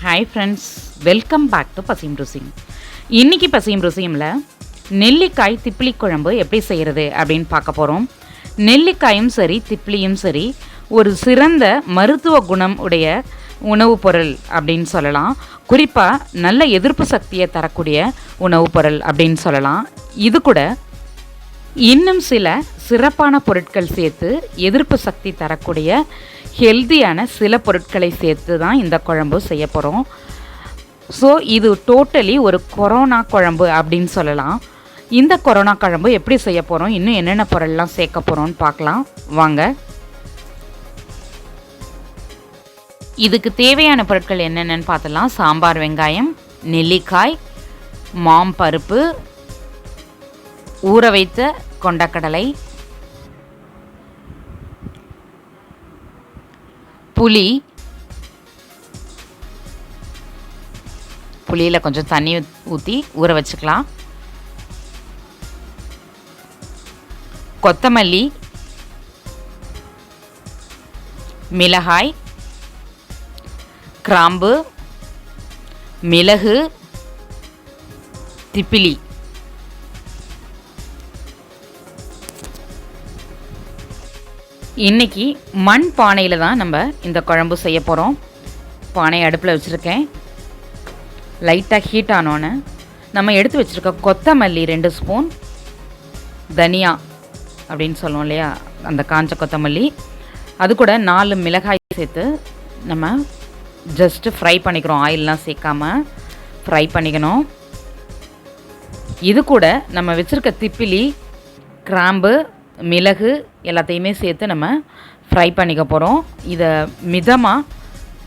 Hi friends, welcome back to Pasiyum Rusiyum. இன்றைக்கி பசியும் ருசியும்ல நெல்லிக்காய் திப்பிலி குழம்பு எப்படி செய்கிறது அப்படின்னு பார்க்க போகிறோம். நெல்லிக்காயும் சரி திப்பிலியும் சரி ஒரு சிறந்த மருத்துவ குணம் உடைய உணவுப் பொருள் அப்படின்னு சொல்லலாம். குறிப்பாக நல்ல எதிர்ப்பு சக்தியை தரக்கூடிய உணவுப் பொருள் அப்படின்னு சொல்லலாம். இது கூட இன்னும் சில சிறப்பான பொருட்கள் சேர்த்து எதிர்ப்பு சக்தி தரக்கூடிய ஹெல்த்தியான சில பொருட்களை சேர்த்து தான் இந்த குழம்பு செய்ய போகிறோம். ஸோ இது டோட்டலி ஒரு கொரோனா குழம்பு அப்படின்னு சொல்லலாம். இந்த கொரோனா குழம்பு எப்படி செய்ய போகிறோம், இன்னும் என்னென்ன பொருள்லாம் சேர்க்க போகிறோம்னு பார்க்கலாம் வாங்க. இதுக்கு தேவையான பொருட்கள் என்னென்னு பார்த்தலாம். சாம்பார் வெங்காயம், நெல்லிக்காய், மாம்பருப்பு, ஊற வைத்த கொண்டக்கடலை, புளி, புளியில் கொஞ்சம் தண்ணி ஊற்றி ஊற வச்சுக்கலாம், கொத்தமல்லி, மிளகாய், கிராம்பு, மிளகு, திப்பிலி. இன்றைக்கி மண் பானையில் தான் நம்ம இந்த குழம்பு செய்ய போகிறோம். பானையை அடுப்பில் வச்சுருக்கேன். லைட்டாக ஹீட் ஆனோன்னு நம்ம எடுத்து வச்சுருக்க கொத்தமல்லி 2 ஸ்பூன், தனியா அப்படின்னு சொல்லுவோம் இல்லையா, அந்த காஞ்ச கொத்தமல்லி, அது கூட 4 மிளகாய் சேர்த்து நம்ம ஜஸ்ட்டு ஃப்ரை பண்ணிக்கிறோம். ஆயிலெலாம் சேர்க்காமல் ஃப்ரை பண்ணிக்கணும். இது கூட நம்ம வச்சுருக்க திப்பிலி, கிராம்பு, மிளகு எல்லாத்தையுமே சேர்த்து நம்ம ஃப்ரை பண்ணிக்க போகிறோம். இதை மிதமாக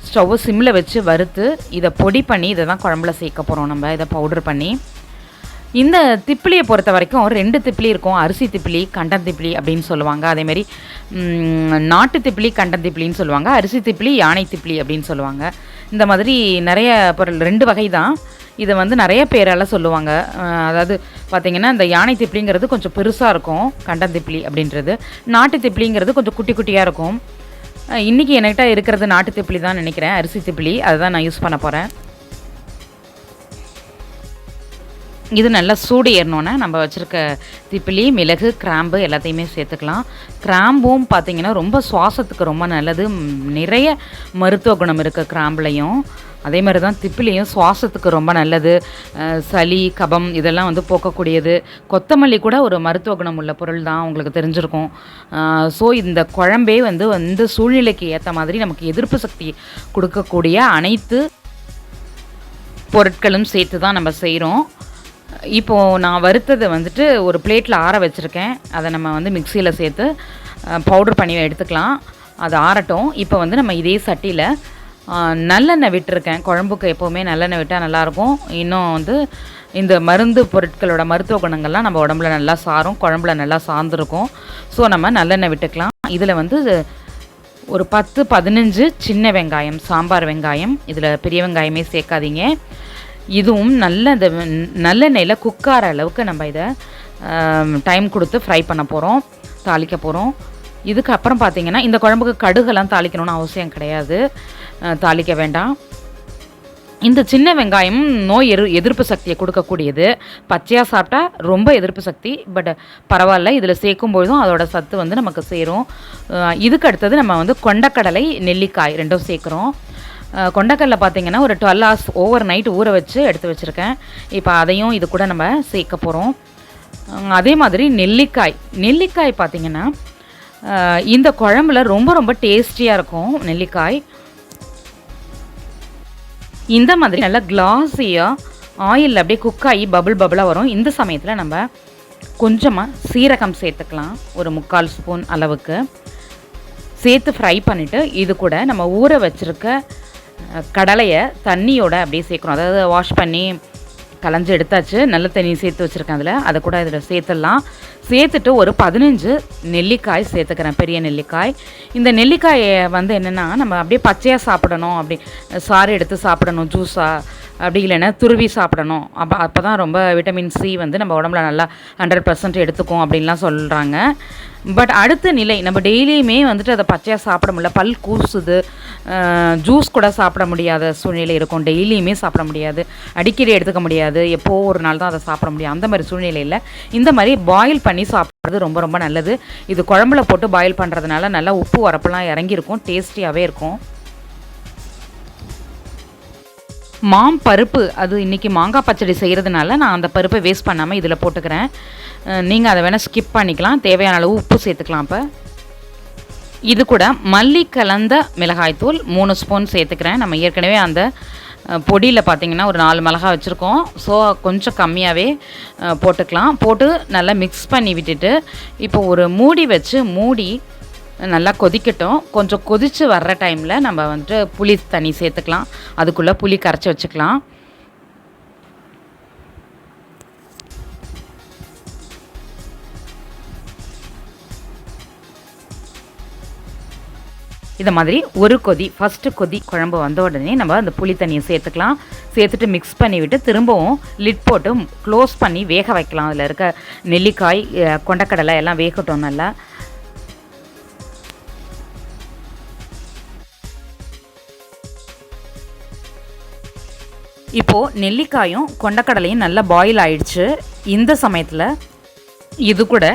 ஸ்டவ்வை சிம்மில் வச்சு வறுத்து இதை பொடி பண்ணி இதை தான் குழம்புல சேர்க்க போகிறோம். நம்ம இதை பவுடர் பண்ணி. இந்த திப்பிலியை பொறுத்த வரைக்கும் 2 திப்பிலி இருக்கும். அரிசி திப்பிலி, கண்டன் திப்பிலி அப்படின்னு சொல்லுவாங்க. அதேமாதிரி நாட்டு திப்பிலி, கண்டன் திப்பிலின்னு சொல்லுவாங்க. அரிசி திப்பிலி, யானை திப்பிலி அப்படின்னு சொல்லுவாங்க. இந்த மாதிரி நிறைய பொருள் 2 வகை தான். இதை நிறைய பேரால் சொல்லுவாங்க. அதாவது பார்த்திங்கன்னா இந்த யானை திப்பிலிங்கிறது கொஞ்சம் பெருசாக இருக்கும், கண்டன் திப்பிலி அப்படின்றது. நாட்டு திப்பிலிங்கிறது கொஞ்சம் குட்டி குட்டியாக இருக்கும். இன்றைக்கி என்கிட்ட இருக்கிறது நாட்டு திப்பிலி தான் நினைக்கிறேன், அரிசி திப்பிலி, அதை தான் நான் யூஸ் பண்ண போகிறேன். இது நல்லா சூடு ஏறணுன்னு நம்ம வச்சுருக்க திப்பிலி, மிளகு, கிராம்பு எல்லாத்தையுமே சேர்த்துக்கலாம். கிராம்பும் பார்த்திங்கன்னா ரொம்ப சுவாசத்துக்கு ரொம்ப நல்லது. நிறைய மருத்துவ குணம் இருக்குது கிராம்புலையும். அதே மாதிரி தான் திப்பிலியும் சுவாசத்துக்கு ரொம்ப நல்லது. சளி, கபம் இதெல்லாம் போக்கக்கூடியது. கொத்தமல்லி கூட ஒரு மருத்துவ குணம் உள்ள பொருள் தான், உங்களுக்கு தெரிஞ்சிருக்கும். ஸோ இந்த குழம்பே இந்த சூழ்நிலைக்கு ஏற்ற மாதிரி நமக்கு எதிர்ப்பு சக்தி கொடுக்கக்கூடிய அனைத்து பொருட்களும் சேர்த்து தான் நம்ம செய்கிறோம். இப்போது நான் வறுத்ததை ஒரு பிளேட்டில் ஆற வச்சுருக்கேன். அதை நம்ம மிக்சியில் சேர்த்து பவுட்ரு பண்ணி எடுத்துக்கலாம். அது ஆறட்டும். இப்போ நம்ம இதே சட்டியில் நல்லெண்ணெய் விட்டுருக்கேன். குழம்புக்கு எப்போவுமே நல்லெண்ணெய் விட்டால் நல்லாயிருக்கும். இன்னும் இந்த மருந்து பொருட்களோட மருத்துவ குணங்கள்லாம் நம்ம உடம்புல நல்லா சாரும், குழம்புல நல்லா சார்ந்துருக்கும். ஸோ நம்ம நல்லெண்ணெய் விட்டுக்கலாம். இதில் ஒரு 10-15 சின்ன வெங்காயம், சாம்பார் வெங்காயம், இதில் பெரிய வெங்காயமே சேர்க்காதீங்க. இதுவும் இந்த நல்லெண்ணெயில் குக்கார அளவுக்கு நம்ம இதை டைம் கொடுத்து ஃப்ரை பண்ண போகிறோம், தாளிக்க போகிறோம். இதுக்கப்புறம் பார்த்திங்கன்னா இந்த குழம்புக்கு கடுகெல்லாம் தாளிக்கணும்னு அவசியம் கிடையாது, தாளிக்க வேண்டாம். இந்த சின்ன வெங்காயம் நோய் எதிர்ப்பு சக்தியை கொடுக்கக்கூடியது. பச்சையாக சாப்பிட்டா ரொம்ப எதிர்ப்பு சக்தி, பட் பரவாயில்ல, இதில் சேர்க்கும்பொழுதும் அதோட சத்து நமக்கு சேரும். இதுக்கு அடுத்தது நம்ம கொண்டக்கடலை, நெல்லிக்காய் 2ம் சேர்க்குறோம். கொண்டக்கடலை பார்த்திங்கன்னா ஒரு 12 hours ஓவர் நைட் ஊற வச்சு எடுத்து வச்சுருக்கேன். இப்போ அதையும் இது கூட நம்ம சேர்க்க போகிறோம். அதே மாதிரி நெல்லிக்காய் பார்த்திங்கன்னா இந்த குழம்புல ரொம்ப ரொம்ப டேஸ்டியாக இருக்கும். நெல்லிக்காய் இந்த மாதிரி நல்லா கிளாஸியாக ஆயிலில் அப்படியே குக்காகி பபுளாக வரும். இந்த சமயத்தில் நம்ம கொஞ்சமாக சீரகம் சேர்த்துக்கலாம், ஒரு 3/4 ஸ்பூன் அளவுக்கு சேர்த்து ஃப்ரை பண்ணிவிட்டு இது கூட நம்ம ஊற வச்சுருக்க கடலையை தண்ணியோடு அப்படியே சேர்க்குறோம். அதாவது வாஷ் பண்ணி களைஞ்சி எடுத்தாச்சு, நல்ல தண்ணி சேர்த்து வச்சுருக்கேன். அதை கூட இதில் சேர்த்துடலாம். சேர்த்துட்டு ஒரு 15 நெல்லிக்காய் சேர்த்துக்கிறேன், பெரிய நெல்லிக்காய். இந்த நெல்லிக்காயை என்னென்னா நம்ம அப்படியே பச்சையாக சாப்பிடணும், அப்படி சாறு எடுத்து சாப்பிடணும், ஜூஸாக, அப்படி இல்லைன்னா துருவி சாப்பிடணும். அப்போ தான் ரொம்ப விட்டமின் சி நம்ம உடம்புல நல்லா 100% எடுத்துக்கும் அப்படின்லாம் சொல்கிறாங்க. பட் அடுத்த நிலை நம்ம டெய்லியுமே வந்துட்டு அதை பச்சையாக சாப்பிட முடியல, பல் கூசுது, ஜூஸ் கூட சாப்பிட முடியாத சூழ்நிலை இருக்கும், டெய்லியுமே சாப்பிட முடியாது, அடிக்கடி எடுத்துக்க முடியாது, எப்போ ஒரு நாள் தான் அதை சாப்பிட முடியும். அந்த மாதிரி சூழ்நிலையில் இந்த மாதிரி பாயில் பண்ணி சாப்பிட்றது ரொம்ப ரொம்ப நல்லது. இது குழம்புல போட்டு பாயில் பண்ணுறதுனால நல்லா உப்பு வரப்பெல்லாம் இறங்கியிருக்கும், டேஸ்டியாகவே இருக்கும். பருப்பு அது இன்றைக்கி மாங்காய் பச்சடி செய்கிறதுனால நான் அந்த பருப்பை வேஸ்ட் பண்ணாமல் இதில் போட்டுக்கிறேன். நீங்கள் அதை வேணால் ஸ்கிப் பண்ணிக்கலாம், தேவையான அளவு உப்பு சேர்த்துக்கலாம். இப்போ இது கூட மல்லி கலந்த மிளகாய்த்தூள் 3 ஸ்பூன் சேர்த்துக்கிறேன். நம்ம ஏற்கனவே அந்த பொடியில் பார்த்திங்கன்னா ஒரு 4 மிளகாய் வச்சுருக்கோம், ஸோ கொஞ்சம் கம்மியாகவே போட்டுக்கலாம். போட்டு நல்லா மிக்ஸ் பண்ணி விட்டுட்டு இப்போ ஒரு மூடி வச்சு மூடி நல்லா கொதிக்கட்டும். கொஞ்சம் கொதித்து வர்ற டைமில் நம்ம வந்துட்டு புளி தண்ணி சேர்த்துக்கலாம், அதுக்குள்ளே புளி கரைச்சி வச்சுக்கலாம். இதை மாதிரி ஒரு கொதி, ஃபஸ்ட்டு கொதி குழம்பு வந்த உடனே நம்ம அந்த புளி தண்ணியை சேர்த்துக்கலாம். சேர்த்துட்டு மிக்ஸ் பண்ணிவிட்டு திரும்பவும் லிட் போட்டு க்ளோஸ் பண்ணி வேக வைக்கலாம். அதில் இருக்க நெல்லிக்காய், கொண்டக்கடலை எல்லாம் வேகட்டும் நல்லா. இப்போது நெல்லிக்காயும் கொண்டக்கடலையும் நல்லா பாயில் ஆயிடுச்சு. இந்த சமயத்தில் இது கூட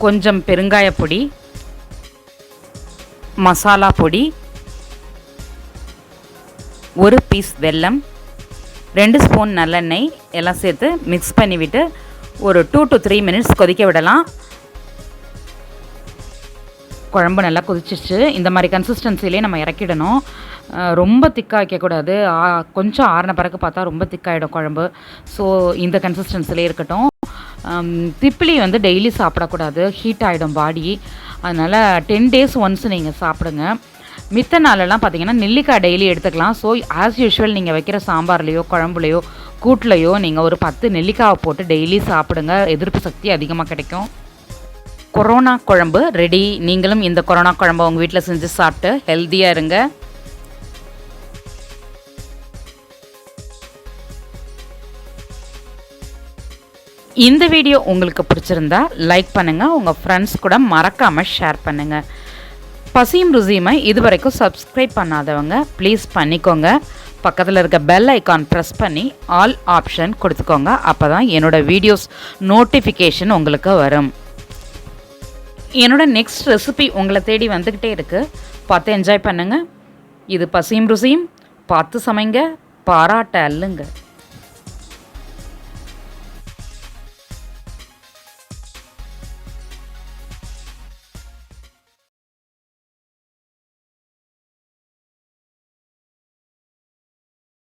கொஞ்சம் பெருங்காய பொடி, மசாலா பொடி, ஒரு பீஸ் வெல்லம், 2 ஸ்பூன் நல்லெண்ணெய் எல்லாம் சேர்த்து மிக்ஸ் பண்ணிவிட்டு ஒரு 2 to 3 மினிட்ஸ் கொதிக்க விடலாம். குழம்பு நல்லா கொதிச்சிச்சு. இந்த மாதிரி கன்சிஸ்டன்சிலே நம்ம இறக்கிடணும். ரொம்ப திக்காக வைக்கக்கூடாது, கொஞ்சம் ஆறின பிறகு பார்த்தா ரொம்ப திக்காகிடும் குழம்பு. ஸோ இந்த கன்சிஸ்டன்சிலே இருக்கட்டும். திப்பிலி வந்து டெய்லி சாப்பிடக்கூடாது, ஹீட் ஆகிடும் பாடி. அதனால் 10 days ஒன்ஸ் நீங்கள் சாப்பிடுங்க. மித்த நாளெல்லாம் பார்த்தீங்கன்னா நெல்லிக்காய் டெய்லி எடுத்துக்கலாம். ஸோ ஆஸ் யூஷுவல் நீங்கள் வைக்கிற சாம்பார்லேயோ குழம்புலையோ கூட்டிலையோ நீங்கள் ஒரு 10 நெல்லிக்காவை போட்டு டெய்லி சாப்பிடுங்க, எதிர்ப்பு சக்தி அதிகமாக கிடைக்கும். கொரோனா குழம்பு ரெடி. நீங்களும் இந்த கொரோனா குழம்பு உங்கள் வீட்டில் செஞ்சு சாப்பிட்டு ஹெல்த்தியாக இருங்க. இந்த வீடியோ உங்களுக்கு பிடிச்சிருந்தா லைக் பண்ணுங்கள், உங்கள் ஃப்ரெண்ட்ஸ் கூட மறக்காமல் ஷேர் பண்ணுங்கள். பசியும் ருசியுமை இதுவரைக்கும் சப்ஸ்கிரைப் பண்ணாதவங்க ப்ளீஸ் பண்ணிக்கோங்க. பக்கத்தில் இருக்க பெல் ஐக்கான் ப்ரெஸ் பண்ணி ஆல் ஆப்ஷன் கொடுத்துக்கோங்க. அப்போ தான் என்னோடய வீடியோஸ் நோட்டிஃபிகேஷன் உங்களுக்கு வரும். என்னோடய நெக்ஸ்ட் ரெசிபி உங்களை தேடி வந்துக்கிட்டே இருக்குது, பார்த்து என்ஜாய் பண்ணுங்கள். இது பசியும் ருசியும், பார்த்து சமைங்க, பாராட்ட அல்லுங்க.